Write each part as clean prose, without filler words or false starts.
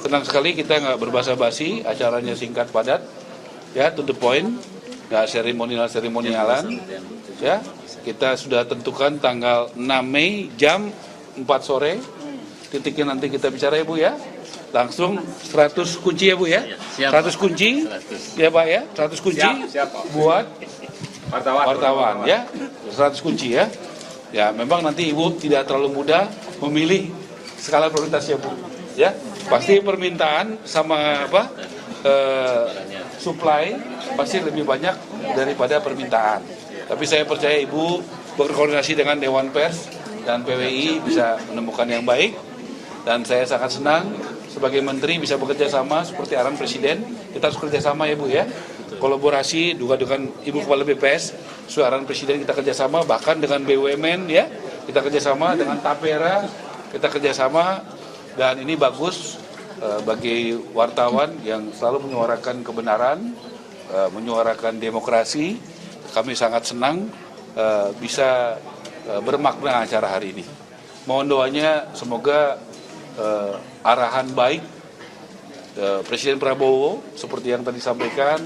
Tenang sekali, kita nggak berbasa-basi, acaranya singkat padat, ya, to the point, nggak seremonialan, ya. Kita sudah tentukan tanggal 6 Mei jam 4 sore, titiknya nanti kita bicara ya Bu ya. Langsung 100 kunci ya Bu ya, 100 kunci, ya Pak ya, 100 kunci buat wartawan ya, 100 kunci ya. Ya memang nanti Ibu tidak terlalu mudah memilih skala prioritasnya Bu, ya. Pasti permintaan sama supply pasti lebih banyak daripada permintaan. Tapi saya percaya Ibu berkoordinasi dengan Dewan Pers dan PWI bisa menemukan yang baik. Dan saya sangat senang sebagai menteri bisa bekerja sama seperti arahan Presiden. Kita harus kerjasama ya Bu ya. Kolaborasi juga dengan Ibu Kepala BPS, sesuai arahan Presiden kita kerjasama, bahkan dengan BUMN ya, kita kerjasama dengan Tapera, kita kerjasama, dan ini bagus bagi wartawan yang selalu menyuarakan kebenaran, menyuarakan demokrasi. Kami sangat senang bisa bermakna acara hari ini. Mohon doanya semoga arahan baik Presiden Prabowo seperti yang tadi sampaikan,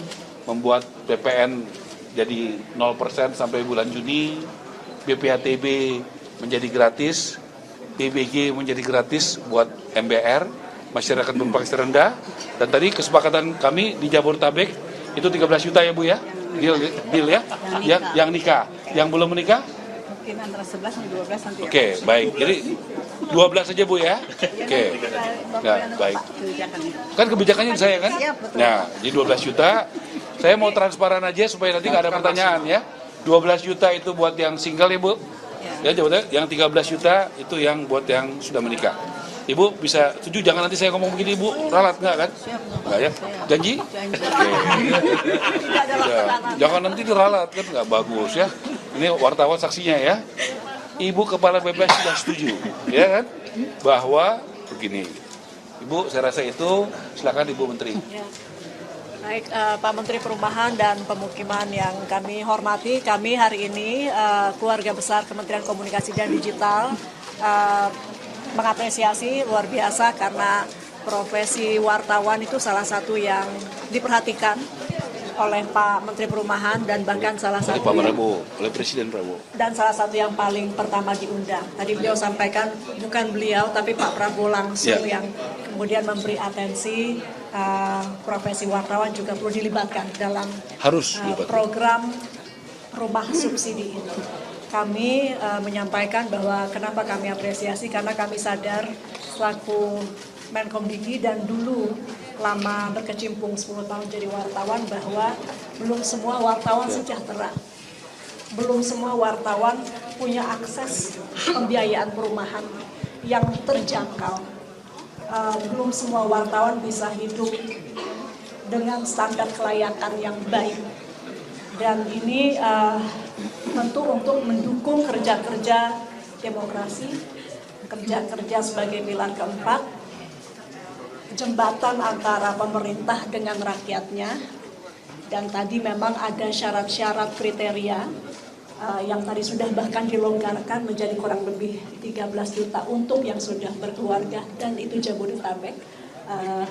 membuat PPN jadi 0% sampai bulan Juni, BPHTB menjadi gratis, BBG menjadi gratis buat MBR, masyarakat berpenghasilan rendah, dan tadi kesepakatan kami di Jabodetabek itu 13 juta ya Bu ya, deal ya, yang nikah, yang belum menikah? Mungkin antara 11 dan 12 nanti. Oke, baik, jadi 12 saja Bu ya, oke, nah, baik. Kan kebijakannya di saya kan? Nah, jadi 12 juta. Saya mau transparan aja supaya nanti nggak ada pertanyaan ya. 12 juta itu buat yang single ya Bu. Ya, yang 13 juta itu yang buat yang sudah menikah. Ibu bisa setuju, jangan nanti saya ngomong begini Ibu, ralat nggak kan? Nggak ya? Janji? Ya, jangan nanti diralat kan nggak bagus ya. Ini wartawan saksinya ya. Ibu Kepala BPS sudah setuju, ya kan? Bahwa begini. Ibu, saya rasa itu silakan Ibu Menteri. Baik, Pak Menteri Perumahan dan Pemukiman yang kami hormati, kami hari ini keluarga besar Kementerian Komunikasi dan Digital mengapresiasi luar biasa karena profesi wartawan itu salah satu yang diperhatikan oleh Pak Menteri Perumahan dan bahkan salah satu oleh Presiden Prabowo. Dan salah satu yang paling pertama diundang. Tadi beliau sampaikan bukan beliau tapi Pak Prabowo langsung yang kemudian memberi atensi profesi wartawan juga perlu dilibatkan dalam program rumah subsidi ini. Kami menyampaikan bahwa kenapa kami apresiasi karena kami sadar selaku Menkomdiki dan dulu lama berkecimpung 10 tahun jadi wartawan bahwa belum semua wartawan sejahtera. Belum semua wartawan punya akses pembiayaan perumahan yang terjangkau. Belum semua wartawan bisa hidup dengan standar kelayakan yang baik. Dan ini tentu untuk mendukung kerja-kerja demokrasi, kerja-kerja sebagai pilar keempat, jembatan antara pemerintah dengan rakyatnya, dan tadi memang ada syarat-syarat kriteria yang tadi sudah bahkan dilonggarkan menjadi kurang lebih 13 juta untuk yang sudah berkeluarga dan itu Jabodetabek,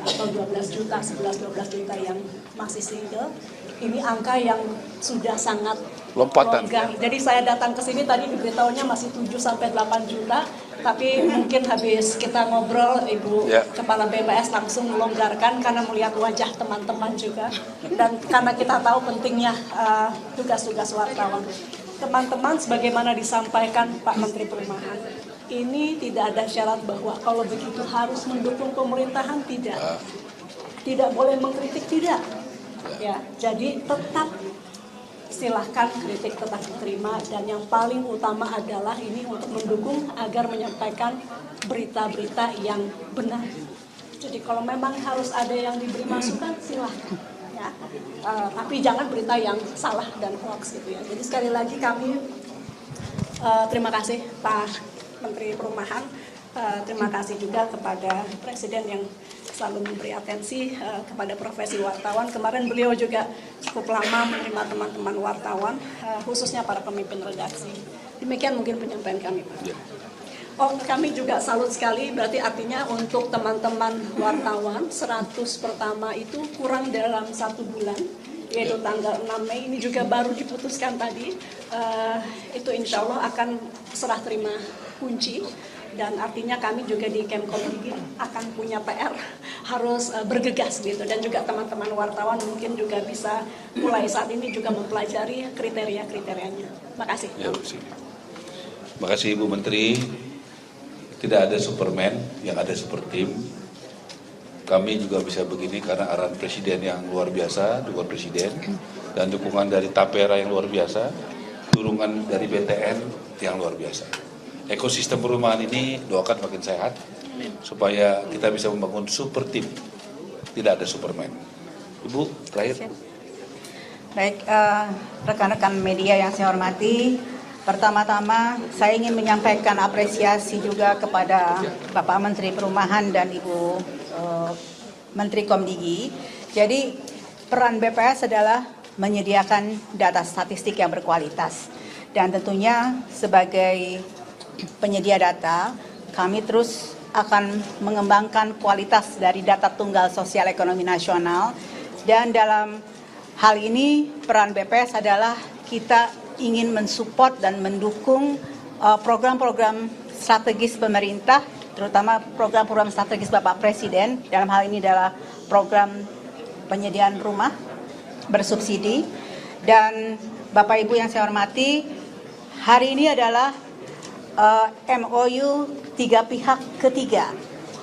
atau 12 juta, 11-12 juta yang masih single. Ini angka yang sudah sangat longgar. Jadi saya datang ke sini tadi diberitahunya masih 7-8 juta, tapi mungkin habis kita ngobrol Ibu Kepala BPS langsung melonggarkan karena melihat wajah teman-teman juga dan karena kita tahu pentingnya tugas-tugas wartawan. Teman-teman, sebagaimana disampaikan Pak Menteri Perumahan, ini tidak ada syarat bahwa kalau begitu harus mendukung pemerintahan, tidak boleh mengkritik, tidak. Ya, jadi tetap silahkan kritik tetap diterima dan yang paling utama adalah ini untuk mendukung agar menyampaikan berita-berita yang benar. Jadi kalau memang harus ada yang diberi masukan silahkan. Ya, tapi jangan berita yang salah dan hoax gitu ya. Jadi sekali lagi kami terima kasih Pak Menteri Perumahan, terima kasih juga kepada Presiden yang selalu memberi atensi kepada profesi wartawan. Kemarin beliau juga cukup lama menerima teman-teman wartawan, khususnya para pemimpin redaksi. Demikian mungkin penyampaian kami Pak. Oh, kami juga salut sekali, berarti artinya untuk teman-teman wartawan 100 pertama itu kurang dalam 1 bulan, yaitu tanggal 6 Mei, ini juga baru diputuskan tadi, itu insya Allah akan serah terima kunci, dan artinya kami juga di Kemkomdigi akan punya PR, harus bergegas gitu, dan juga teman-teman wartawan mungkin juga bisa mulai saat ini juga mempelajari kriteria-kriterianya. Makasih. Ya, makasih Ibu Menteri. Tidak ada Superman, yang ada super tim. Kami juga bisa begini karena arahan Presiden yang luar biasa, dukungan Presiden, dan dukungan dari Tapera yang luar biasa, dukungan dari BTN yang luar biasa. Ekosistem perumahan ini doakan makin sehat, supaya kita bisa membangun super tim. Tidak ada Superman. Ibu, terakhir. Baik, rekan-rekan media yang saya hormati, pertama-tama saya ingin menyampaikan apresiasi juga kepada Bapak Menteri Perumahan dan Ibu Menteri Komdigi. Jadi peran BPS adalah menyediakan data statistik yang berkualitas. Dan tentunya sebagai penyedia data, kami terus akan mengembangkan kualitas dari data tunggal sosial ekonomi nasional. Dan dalam hal ini peran BPS adalah kita ingin mensupport dan mendukung program-program strategis pemerintah, terutama program-program strategis Bapak Presiden. Dalam hal ini adalah program penyediaan rumah bersubsidi. Dan Bapak Ibu yang saya hormati, hari ini adalah MOU 3 pihak ketiga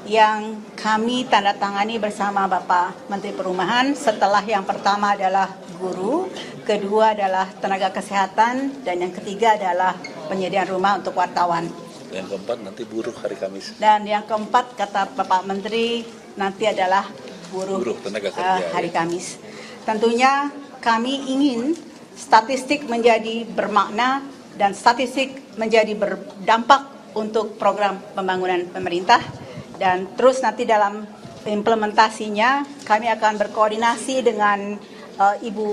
yang kami tanda tangani bersama Bapak Menteri Perumahan, setelah yang pertama adalah guru, kedua adalah tenaga kesehatan, dan yang ketiga adalah penyediaan rumah untuk wartawan. Yang keempat nanti buruh hari Kamis. Dan yang keempat kata Bapak Menteri nanti adalah buruh tenaga kerja, hari Kamis. Tentunya kami ingin statistik menjadi bermakna dan statistik menjadi berdampak untuk program pembangunan pemerintah. Dan terus nanti dalam implementasinya kami akan berkoordinasi dengan Ibu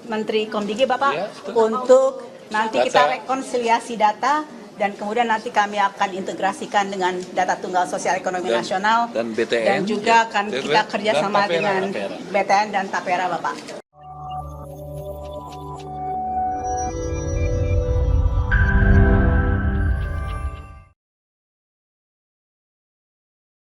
Menteri Komdigi Bapak ya, untuk nanti data. kita rekonsiliasi data, dan kemudian nanti kami akan integrasikan dengan data tunggal sosial ekonomi nasional dan BTN, dan juga akan kita kerjasama Tapera, dengan BTN dan Tapera Bapak.